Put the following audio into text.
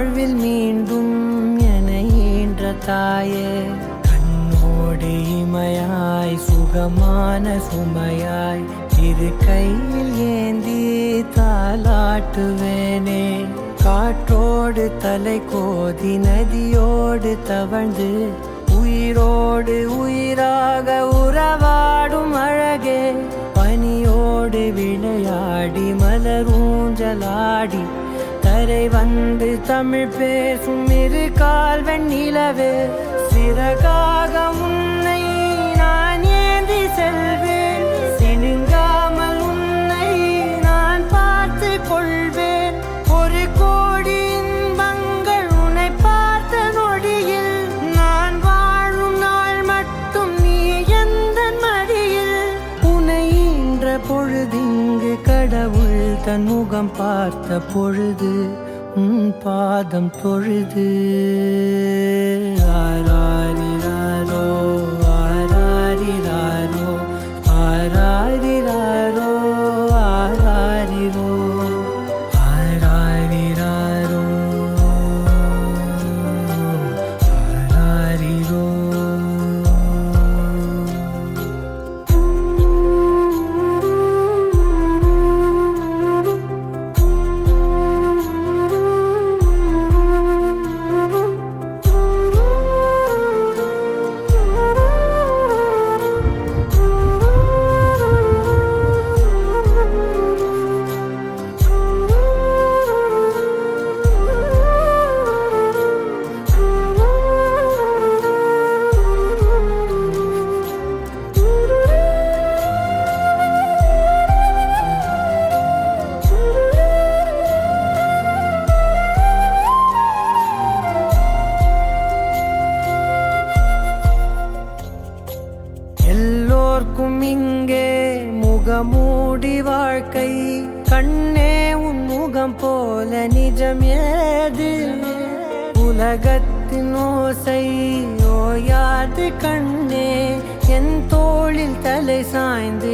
வாழ்வில் மீண்டும் என ஈன்ற தாயே, கண்ணோடு இமையாய் சுகமான சுமையாய் இரு கையில் ஏந்தி தாலாட்டுவேனே. காற்றோடு தலை கோதி நதியோடு தவழ்ந்து உயிரோடு உயிராக உறவாடும் அழகே, பனியோடு விளையாடி மலரூஞ்சலாடி தரை வந்து தமிழ் பேசும் இரு கால் வெண்ணிலவே, சிறகாக உன்னை நான் ஏந்தி செல்வேன், சினுங்காமல் உன்னை நான் பார்த்து கொள்வேன். ஒரு கோடி இன்பங்கள் உன்னை பார்த்த நொடியில், நான் வாழும் நாள் மட்டும் நீ எந்த மடியில். உன்னை ஈன்ற பொழுதிங்கு கடவுள் தன் முகம் பார்த்த பொழுது உன் பாதம் தொழுது. ஆராரிராரோ ஆராரிராரோ ஆராரிராரோ ஆராரிரோ ஆராரிராரோ ஆராரிரோ. எல்லோர்க்கும் இங்கே முகமூடி வாழ்க்கை, கண்ணே உன் முகம் போல நிஜம் ஏது. உலகத்தின் ஓசை ஓயாது கண்ணே, என் தோளில் தலை சாய்ந்து